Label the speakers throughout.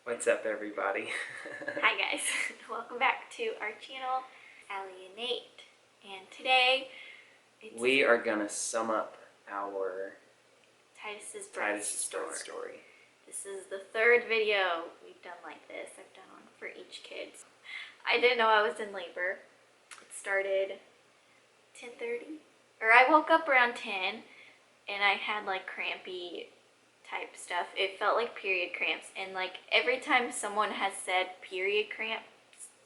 Speaker 1: What's up, everybody?
Speaker 2: Hi guys, welcome back to our channel, Allie and Nate. And today,
Speaker 1: we are gonna sum up our
Speaker 2: Titus's birth
Speaker 1: story.
Speaker 2: This is the third video we've done like this. I've done one for each kid. I didn't know I was in labor. It started 10:30, or I woke up around 10, and I had like crampy type stuff. It felt like period cramps, and like every time someone has said period cramps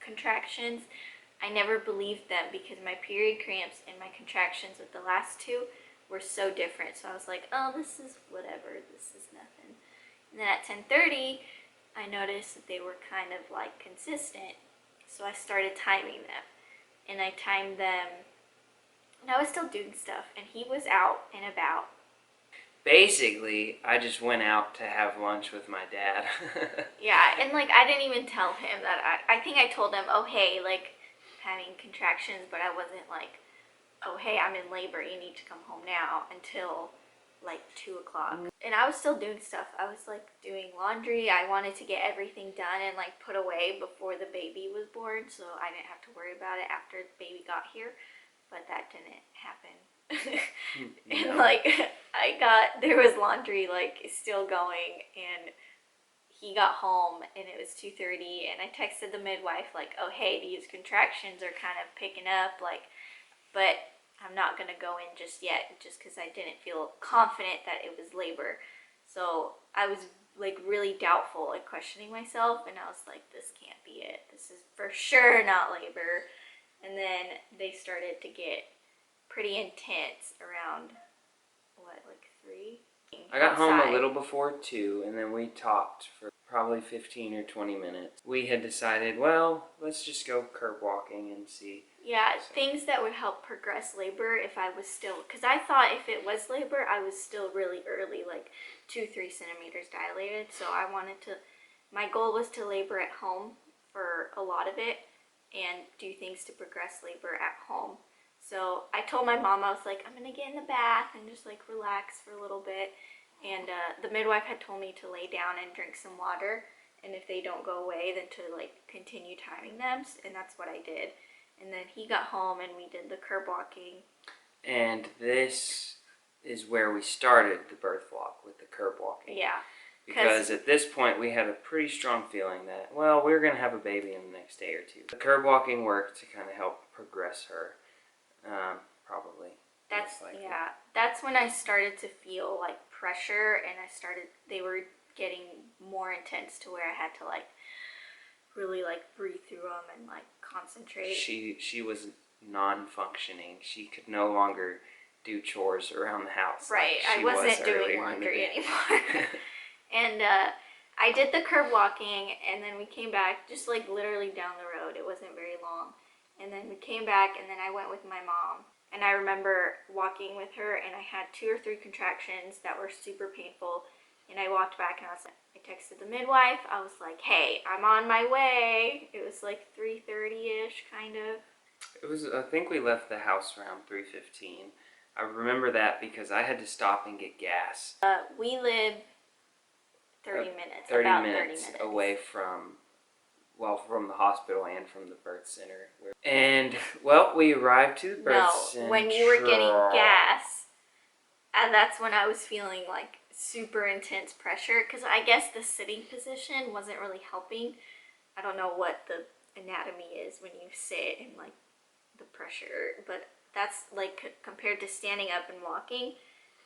Speaker 2: contractions, I never believed them because my period cramps and my contractions with the last two were so different. So I was like, oh, this is whatever, this is nothing. And then at 10:30 I noticed that they were kind of like consistent, so I started timing them, and I timed them, and I was still doing stuff, and he was out and about.
Speaker 1: Basically, I just went out to have lunch with my dad.
Speaker 2: Yeah, and like I didn't even tell him that I think I told him, oh hey, like having contractions, but I wasn't like, oh hey, I'm in labor, you need to come home now, until like 2 o'clock. And I was still doing stuff. I was like doing laundry. I wanted to get everything done and like put away before the baby was born, so I didn't have to worry about it after the baby got here, but that didn't happen. And like there was laundry like still going, and he got home and it was 2:30, and I texted the midwife like, oh hey, these contractions are kind of picking up, like, but I'm not gonna go in just yet, just because I didn't feel confident that it was labor. So I was like really doubtful, like questioning myself, and I was like, this can't be it, this is for sure not labor. And then they started to get pretty intense around, what, like 3?
Speaker 1: I got home a little before 2, and then we talked for probably 15 or 20 minutes. We had decided, well, let's just go curb walking and see.
Speaker 2: Yeah, things that would help progress labor if I was still, because I thought if it was labor, I was still really early, like 2-3 centimeters dilated. So I wanted to, my goal was to labor at home for a lot of it and do things to progress labor at home. So I told my mom, I was like, I'm gonna get in the bath and just like relax for a little bit. And the midwife had told me to lay down and drink some water, and if they don't go away, then to like continue timing them, and that's what I did. And then he got home and we did the curb walking.
Speaker 1: And this is where we started the birth vlog, with the curb walking.
Speaker 2: Yeah.
Speaker 1: Because at this point we had a pretty strong feeling that, well, we were going to have a baby in the next day or two. The curb walking worked to kind of help progress her, probably.
Speaker 2: That's when I started to feel like pressure, and they were getting more intense to where I had to like really like breathe through them and like concentrate.
Speaker 1: She was non-functioning. She could no longer do chores around the house.
Speaker 2: Right, I wasn't doing laundry anymore. And I did the curb walking, and then we came back just like literally down the road. It wasn't very long. And then we came back, and then I went with my mom. And I remember walking with her, and I had 2 or 3 contractions that were super painful. And I walked back, and I texted the midwife. I was like, hey, I'm on my way. It was like 3:30-ish, kind of.
Speaker 1: It was, I think we left the house around 3:15. I remember that because I had to stop and get gas.
Speaker 2: We live 30 minutes,
Speaker 1: 30
Speaker 2: about
Speaker 1: minutes
Speaker 2: 30 minutes
Speaker 1: away from the hospital and from the birth center. And, well, we arrived to the birth center.
Speaker 2: No, when you were getting gas, and that's when I was feeling like super intense pressure, because I guess the sitting position wasn't really helping. I don't know what the anatomy is when you sit and like the pressure, but that's like compared to standing up and walking,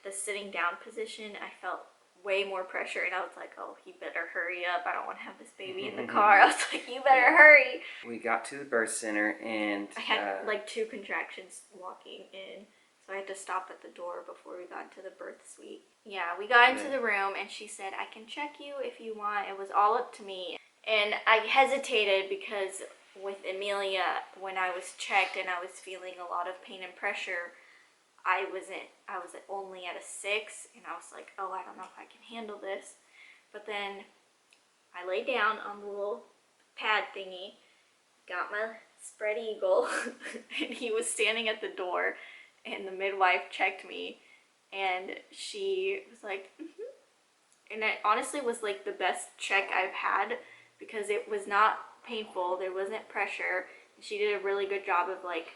Speaker 2: the sitting down position, I felt way more pressure, and I was like, oh, he better hurry up, I don't want to have this baby in the car. I was like, you better hurry.
Speaker 1: We got to the birth center, and
Speaker 2: I had like 2 contractions walking in, so I had to stop at the door before we got into the birth suite. Yeah, we got into the room, and she said, I can check you if you want. It was all up to me. And I hesitated because with Amelia, when I was checked and I was feeling a lot of pain and pressure, I was only at a 6, and I was like, oh, I don't know if I can handle this. But then I lay down on the little pad thingy, got my spread eagle, and he was standing at the door, and the midwife checked me, and she was like, and it honestly was like the best check I've had because it was not painful. There wasn't pressure. She did a really good job of like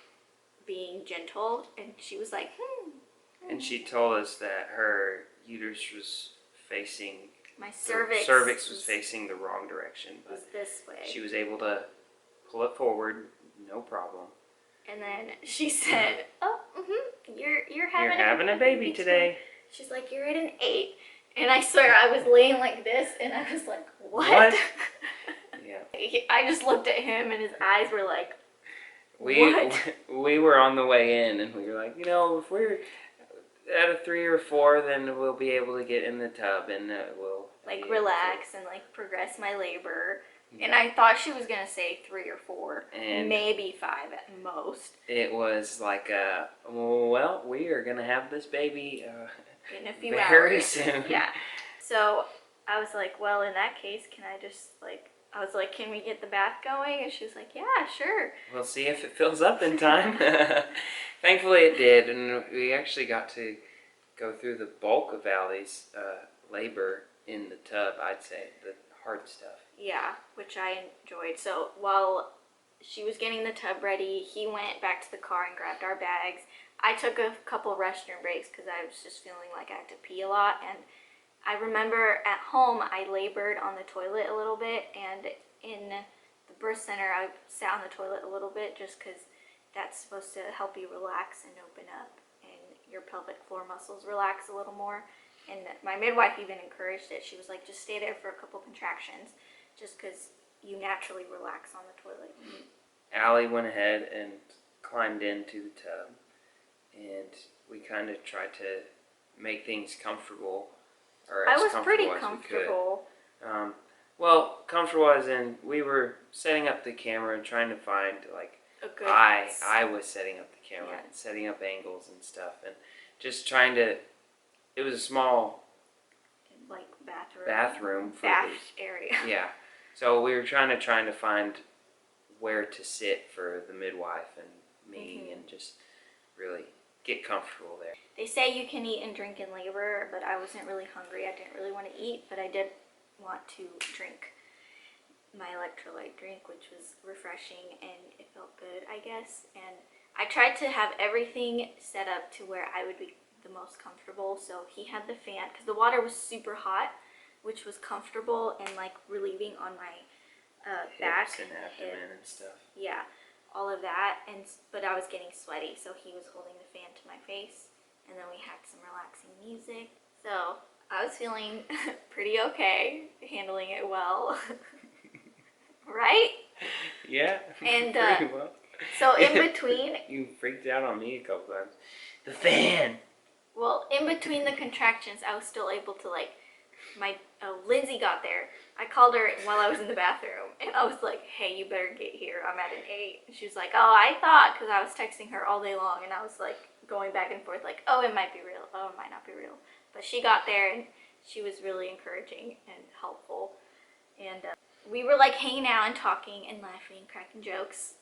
Speaker 2: being gentle, and she was like,
Speaker 1: And she told us that her uterus was facing,
Speaker 2: my
Speaker 1: the
Speaker 2: cervix
Speaker 1: was facing the wrong direction,
Speaker 2: was
Speaker 1: but
Speaker 2: this way.
Speaker 1: she was able to pull it forward, no problem.
Speaker 2: And then she said, "Oh, you're having
Speaker 1: a baby today."
Speaker 2: She's like, "You're at an 8." And I swear I was laying like this, and I was like, "What?"
Speaker 1: Yeah.
Speaker 2: I just looked at him, and his eyes were like,
Speaker 1: We were on the way in, and we were like, if we're at a 3 or 4, then we'll be able to get in the tub, and we'll
Speaker 2: like relax and like progress my labor. And I thought she was gonna say 3 or 4,
Speaker 1: and
Speaker 2: maybe 5 at most.
Speaker 1: It was like, well, we are gonna have this baby
Speaker 2: In a few
Speaker 1: very
Speaker 2: hours.
Speaker 1: soon.
Speaker 2: Yeah. So I was like, well, in that case, can I just like? I was like, can we get the bath going? And she was like, yeah, sure.
Speaker 1: We'll see if it fills up in time. Thankfully, it did, and we actually got to go through the bulk of Allie's labor in the tub. I'd say the hard stuff.
Speaker 2: Yeah, which I enjoyed. So while she was getting the tub ready, he went back to the car and grabbed our bags. I took a couple restroom breaks because I was just feeling like I had to pee a lot. And I remember at home I labored on the toilet a little bit, and in the birth center I sat on the toilet a little bit just because that's supposed to help you relax and open up and your pelvic floor muscles relax a little more. And my midwife even encouraged it. She was like, just stay there for a couple contractions just because you naturally relax on the toilet.
Speaker 1: Allie went ahead and climbed into the tub, and we kind of tried to make things comfortable, or as
Speaker 2: I was pretty
Speaker 1: comfortable as we could. Well, comfortable as in we were setting up the camera and trying to find like
Speaker 2: A good
Speaker 1: I was setting up the camera
Speaker 2: Yeah.
Speaker 1: and setting up angles and stuff, and just trying to. It was a small
Speaker 2: like
Speaker 1: bathroom for
Speaker 2: bath area.
Speaker 1: Yeah, so we were trying to find where to sit for the midwife and me, and just really get comfortable there.
Speaker 2: They say you can eat and drink in labor, but I wasn't really hungry. I didn't really want to eat, but I did want to drink my electrolyte drink, which was refreshing and it felt good, I guess. And I tried to have everything set up to where I would be the most comfortable. So he had the fan because the water was super hot, which was comfortable and like relieving on my back
Speaker 1: Hips and abdomen and stuff.
Speaker 2: Yeah, all of that. But I was getting sweaty, so he was holding the fan to my face, and then we had some relaxing music. So I was feeling pretty okay, handling it well. Right?
Speaker 1: Yeah.
Speaker 2: And
Speaker 1: pretty well.
Speaker 2: so in between,
Speaker 1: You freaked out on me a couple times. The fan.
Speaker 2: well, in between the contractions, I was still able to like. Lindsay got there. I called her while I was in the bathroom, and I was like, hey, you better get here. I'm at an 8. And she was like, oh, I thought, because I was texting her all day long, and I was like going back and forth like, oh, it might be real. Oh, it might not be real. But she got there, and she was really encouraging and helpful. And we were like hanging out and talking and laughing and cracking jokes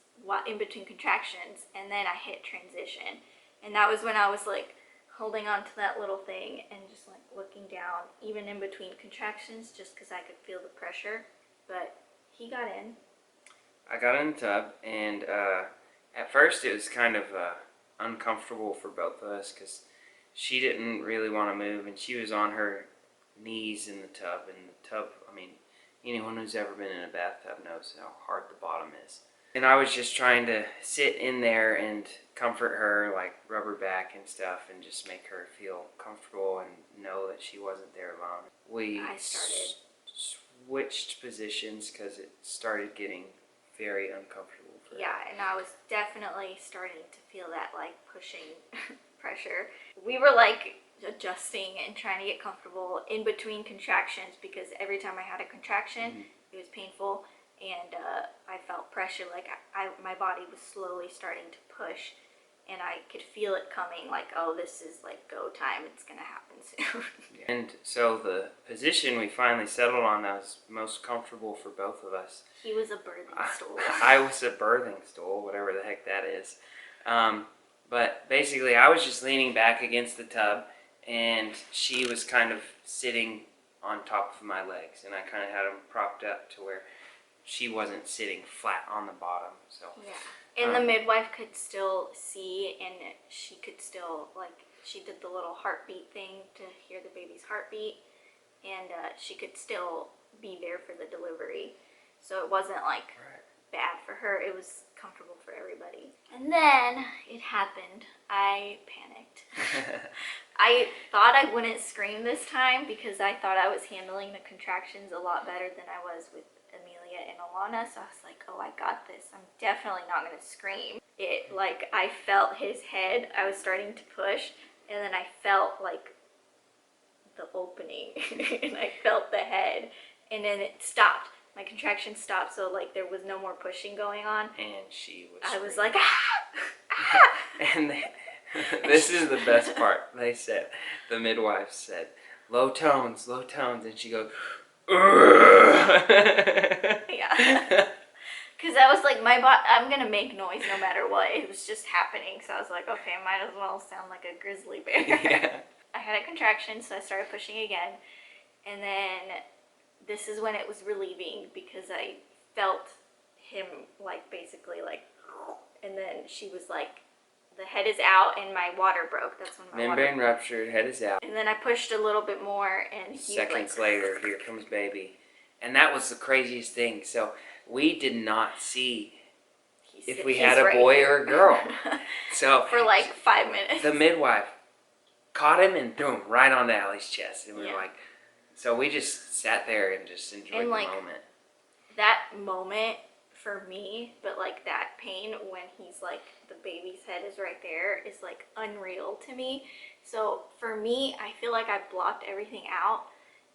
Speaker 2: in between contractions, and then I hit transition. And that was when I was like holding on to that little thing and just like looking down, even in between contractions, just because I could feel the pressure. But he got in.
Speaker 1: I got in the tub, and at first it was kind of uncomfortable for both of us because she didn't really want to move, and she was on her knees in the tub. And the tub, I mean, anyone who's ever been in a bathtub knows how hard the bottom is. And I was just trying to sit in there and comfort her, like rub her back and stuff, and just make her feel comfortable and know that she wasn't there alone.
Speaker 2: I started.
Speaker 1: Switched positions because it started getting very uncomfortable for her.
Speaker 2: Yeah, and I was definitely starting to feel that like pushing pressure. We were like adjusting and trying to get comfortable in between contractions because every time I had a contraction, it was painful. And I felt pressure, like my body was slowly starting to push, and I could feel it coming, like, oh, this is like go time, it's gonna happen soon.
Speaker 1: And so the position we finally settled on that was most comfortable for both of us.
Speaker 2: He was a birthing stool.
Speaker 1: I was a birthing stool, whatever the heck that is. But basically I was just leaning back against the tub, and she was kind of sitting on top of my legs, and I kind of had them propped up to where she wasn't sitting flat on the bottom. So
Speaker 2: yeah, and the midwife could still see, and she could still she did the little heartbeat thing to hear the baby's heartbeat, and she could still be there for the delivery. So it wasn't like bad for her. It was comfortable for everybody. And then it happened. I panicked. I thought I wouldn't scream this time because I thought I was handling the contractions a lot better than I was with Amelia and Alana. So I was like, oh, I got this. I'm definitely not going to scream. I felt his head. I was starting to push, and then I felt the opening and I felt the head, and then it stopped. My contractions stopped, so there was no more pushing going on.
Speaker 1: And she was
Speaker 2: I was
Speaker 1: screaming.
Speaker 2: like, ah!
Speaker 1: And this is the best part. They said, the midwife said, low tones, and she goes,
Speaker 2: Yeah. Because I was like, I'm going to make noise no matter what. It was just happening, so I was like, okay, I might as well sound like a grizzly bear.
Speaker 1: Yeah.
Speaker 2: I had a contraction, so I started pushing again, and then this is when it was relieving because I felt him basically and then she was like, the head is out and my water broke. That's when my
Speaker 1: Membrane
Speaker 2: water
Speaker 1: ruptured, head is out.
Speaker 2: And then I pushed a little bit more, and he
Speaker 1: Seconds later, here comes baby. And that was the craziest thing. So we did not see if we had a boy or a girl. So
Speaker 2: for 5 minutes.
Speaker 1: The midwife caught him and threw him right onto Allie's chest. And we were so we just sat there and just enjoyed the moment.
Speaker 2: That moment for me, but that pain when he's the baby's head is right there is unreal to me. So for me, I feel like I blocked everything out,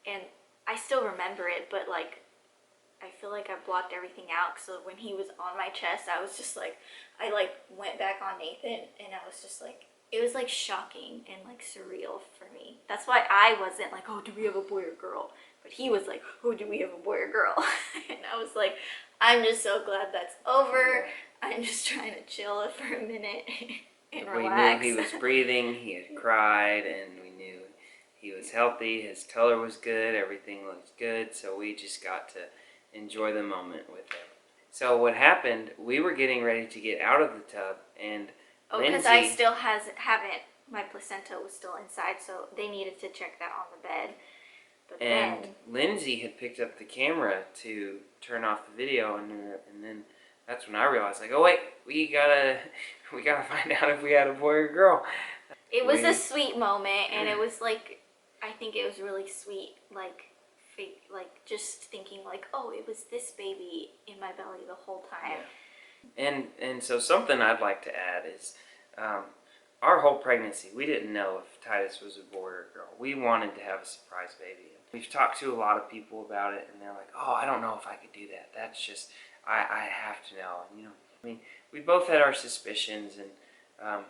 Speaker 2: and I still remember it, but I feel like I blocked everything out. So when he was on my chest, I was just I went back on Nathan, and I was just it was shocking and surreal for me. That's why I wasn't oh, do we have a boy or girl? But he was oh, do we have a boy or girl? And I was I'm just so glad that's over. I'm just trying to chill for a minute and relax.
Speaker 1: We knew he was breathing, he had cried, and we knew he was healthy, his color was good, everything looked good, so we just got to enjoy the moment with him. So what happened, we were getting ready to get out of the tub, and
Speaker 2: because I still haven't, my placenta was still inside, so they needed to check that on the bed. But
Speaker 1: and
Speaker 2: then
Speaker 1: Lindsay had picked up the camera to turn off the video, and then that's when I realized, oh wait, we gotta find out if we had a boy or girl.
Speaker 2: It was a sweet moment, and it was I think it was really sweet, just thinking oh, it was this baby in my belly the whole time.
Speaker 1: Yeah. And so something I'd like to add is our whole pregnancy, we didn't know if Titus was a boy or a girl. We wanted to have a surprise baby. We've talked to a lot of people about it, and they're like, oh, I don't know if I could do that. That's just, I have to know. We both had our suspicions, and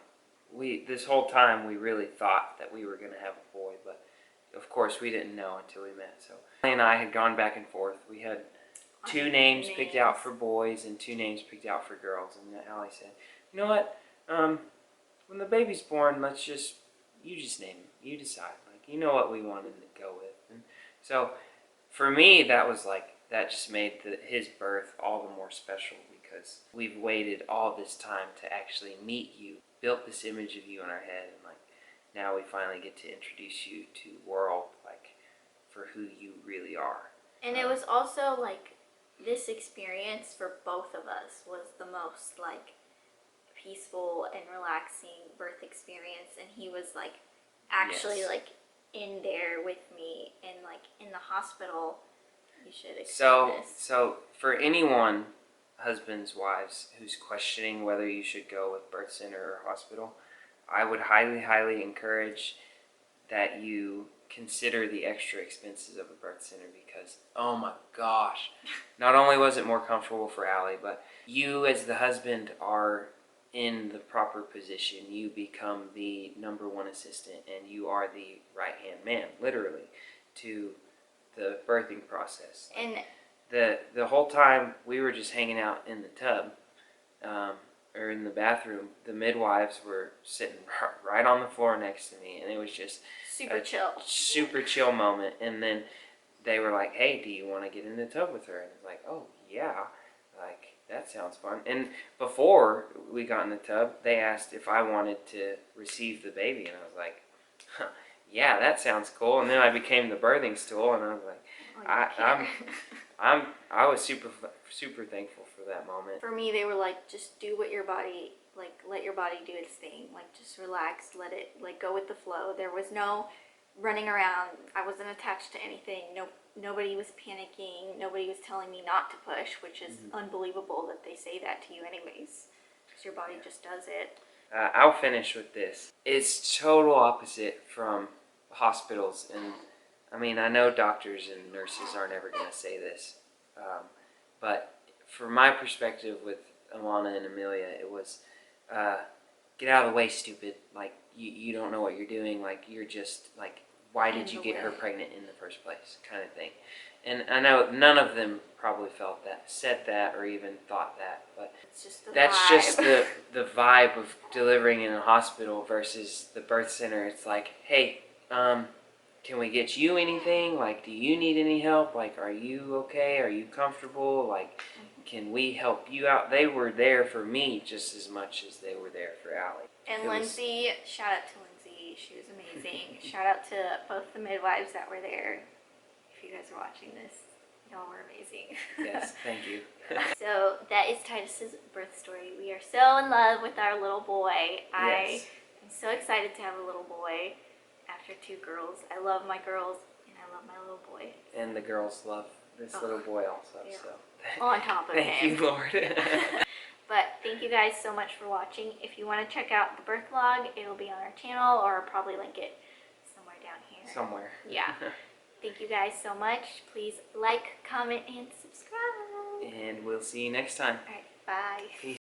Speaker 1: this whole time we really thought that we were going to have a boy, but of course we didn't know until we met. So Allie and I had gone back and forth. We had 2 names picked out for boys and 2 names picked out for girls, and Allie said, you know what, when the baby's born, you just name him. You decide. You know what we wanted to go with. And so for me, that was that just made his birth all the more special because we've waited all this time to actually meet you, built this image of you in our head, and now we finally get to introduce you to the world for who you really are.
Speaker 2: And it was also this experience for both of us was the most peaceful and relaxing birth experience, and he was actually in there with me, and in the hospital. You should explain this.
Speaker 1: So for anyone, husbands, wives, who's questioning whether you should go with birth center or hospital, I would highly encourage that you consider the extra expenses of a birth center because, oh my gosh, not only was it more comfortable for Allie, but you as the husband are in the proper position. You become the #1 assistant, and you are the right-hand man, literally, to the birthing process.
Speaker 2: And
Speaker 1: the whole time we were just hanging out in the tub, or in the bathroom, the midwives were sitting right on the floor next to me, and it was just
Speaker 2: super chill
Speaker 1: moment. And then they were like, hey, do you want to get in the tub with her? And it's like, oh, yeah, like, that sounds fun. And before we got in the tub, they asked if I wanted to receive the baby, and I was like, huh, yeah, that sounds cool. And then I became the birthing stool, and I was like, I was super thankful for that moment.
Speaker 2: For me, they were like, just do what your body, like, let your body do its thing. Like, just relax, let it, like, go with the flow. There was no running around. I wasn't attached to anything. Nobody was panicking. Nobody was telling me not to push, which is unbelievable that they say that to you anyways, because your body just does it.
Speaker 1: I'll finish with this. It's total opposite from hospitals, and I mean, I know doctors and nurses aren't ever going to say this, but from my perspective with Alana and Amelia, it was, get out of the way, stupid. Like, you don't know what you're doing. Like, you're just, like, why did you get her pregnant in the first place, kind of thing. And I know none of them probably felt that, said that, or even thought that, but
Speaker 2: It's just the
Speaker 1: that's
Speaker 2: vibe.
Speaker 1: just the vibe of delivering in a hospital versus the birth center. It's like, hey, can we get you anything? Like, do you need any help? Like, are you okay? Are you comfortable? Like, can we help you out? They were there for me just as much as they were there for Allie.
Speaker 2: And Lindsay, shout out to Lindsay. She was amazing. Shout out to both the midwives that were there. If you guys are watching this, y'all were amazing.
Speaker 1: Yes, thank you.
Speaker 2: So that is Titus's birth story. We are so in love with our little boy. I am so excited to have a little boy after 2 girls. I love my girls and I love my little boy.
Speaker 1: And the girls love this little boy also.
Speaker 2: Yeah.
Speaker 1: So
Speaker 2: On top of him.
Speaker 1: thank you, Lord.
Speaker 2: But thank you guys so much for watching. If you want to check out the birth vlog, it'll be on our channel, or I'll probably link it somewhere down here.
Speaker 1: Somewhere.
Speaker 2: Yeah. Thank you guys so much. Please like, comment, and subscribe.
Speaker 1: And we'll see you next time.
Speaker 2: All right. Bye.
Speaker 1: Peace.